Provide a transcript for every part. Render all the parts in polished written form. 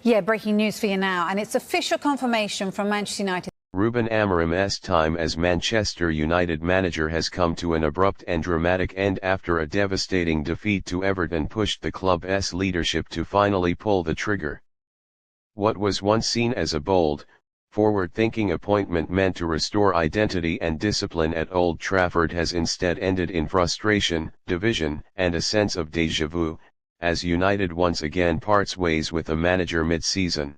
Yeah, breaking news for you now, and it's official confirmation from Manchester United. Ruben Amorim's time as Manchester United manager has come to an abrupt and dramatic end after a devastating defeat to Everton pushed the club's leadership to finally pull the trigger. What was once seen as a bold, forward-thinking appointment meant to restore identity and discipline at Old Trafford has instead ended in frustration, division, and a sense of déjà vu, as United once again parts ways with the manager mid-season.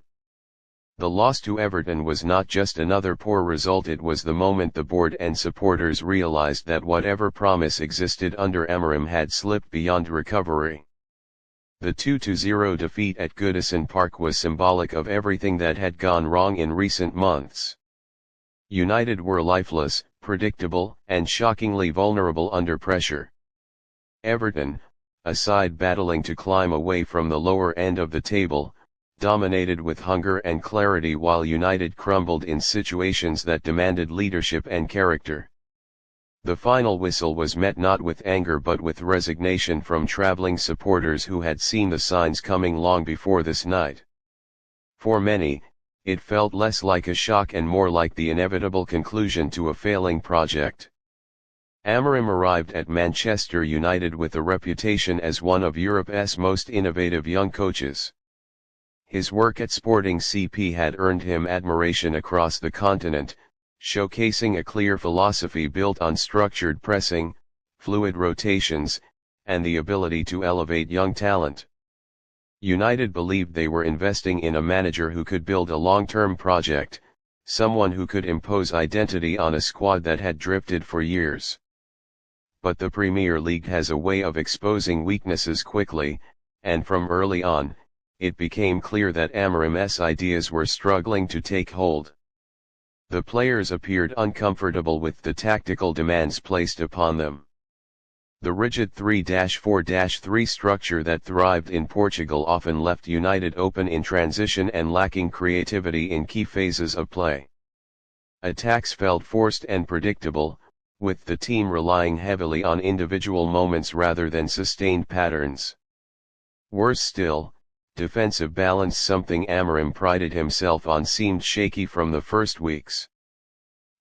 The loss to Everton was not just another poor result, it was the moment the board and supporters realized that whatever promise existed under Amorim had slipped beyond recovery. The 2-0 defeat at Goodison Park was symbolic of everything that had gone wrong in recent months. United were lifeless, predictable, and shockingly vulnerable under pressure. Everton, a side battling to climb away from the lower end of the table, dominated with hunger and clarity, while United crumbled in situations that demanded leadership and character. The final whistle was met not with anger but with resignation from travelling supporters who had seen the signs coming long before this night. For many, it felt less like a shock and more like the inevitable conclusion to a failing project. Amorim arrived at Manchester United with a reputation as one of Europe's most innovative young coaches. His work at Sporting CP had earned him admiration across the continent, showcasing a clear philosophy built on structured pressing, fluid rotations, and the ability to elevate young talent. United believed they were investing in a manager who could build a long-term project, someone who could impose identity on a squad that had drifted for years. But the Premier League has a way of exposing weaknesses quickly, and from early on, it became clear that Amorim's ideas were struggling to take hold. The players appeared uncomfortable with the tactical demands placed upon them. The rigid 3-4-3 structure that thrived in Portugal often left United open in transition and lacking creativity in key phases of play. Attacks felt forced and predictable, with the team relying heavily on individual moments rather than sustained patterns. Worse still, defensive balance, something Amorim prided himself on, seemed shaky from the first weeks.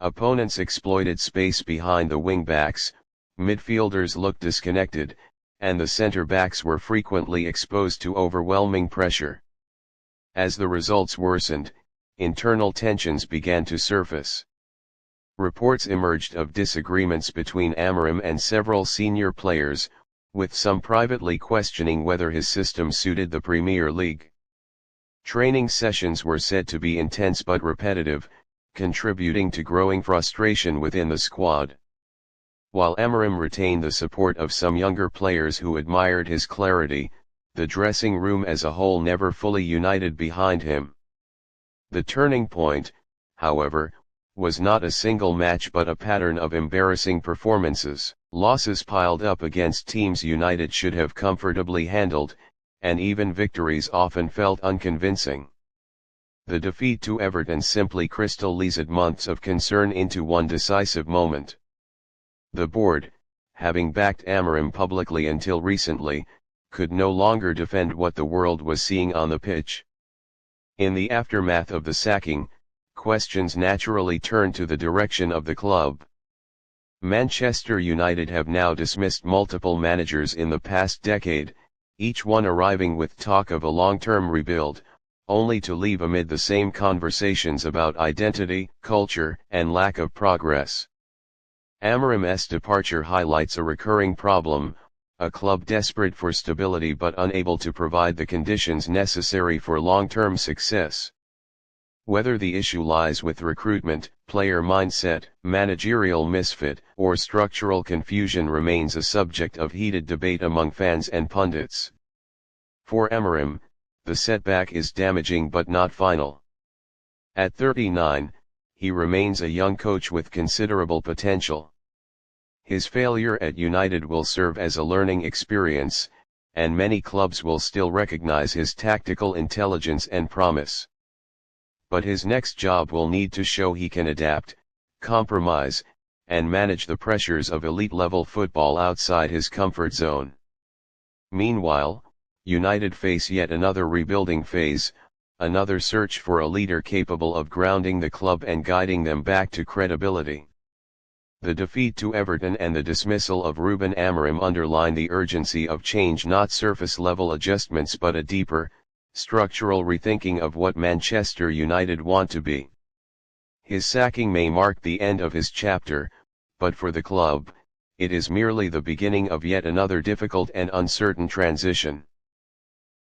Opponents exploited space behind the wing-backs, midfielders looked disconnected, and the centre-backs were frequently exposed to overwhelming pressure. As the results worsened, internal tensions began to surface. Reports emerged of disagreements between Amorim and several senior players, with some privately questioning whether his system suited the Premier League. Training sessions were said to be intense but repetitive, contributing to growing frustration within the squad. While Amorim retained the support of some younger players who admired his clarity, the dressing room as a whole never fully united behind him. The turning point, however, was not a single match but a pattern of embarrassing performances. Losses piled up against teams United should have comfortably handled, and even victories often felt unconvincing. The defeat to Everton simply crystallized months of concern into one decisive moment. The board, having backed Amorim publicly until recently, could no longer defend what the world was seeing on the pitch. In the aftermath of the sacking, questions naturally turned to the direction of the club. Manchester United have now dismissed multiple managers in the past decade, each one arriving with talk of a long-term rebuild, only to leave amid the same conversations about identity, culture, and lack of progress. Amorim's departure highlights a recurring problem, a club desperate for stability but unable to provide the conditions necessary for long-term success. Whether the issue lies with recruitment, player mindset, managerial misfit, or structural confusion remains a subject of heated debate among fans and pundits. For Amorim, the setback is damaging but not final. At 39, he remains a young coach with considerable potential. His failure at United will serve as a learning experience, and many clubs will still recognize his tactical intelligence and promise. But his next job will need to show he can adapt, compromise, and manage the pressures of elite-level football outside his comfort zone. Meanwhile, United face yet another rebuilding phase, another search for a leader capable of grounding the club and guiding them back to credibility. The defeat to Everton and the dismissal of Ruben Amorim underline the urgency of change, not surface-level adjustments but a deeper, structural rethinking of what Manchester United want to be. His sacking may mark the end of his chapter, but for the club, it is merely the beginning of yet another difficult and uncertain transition.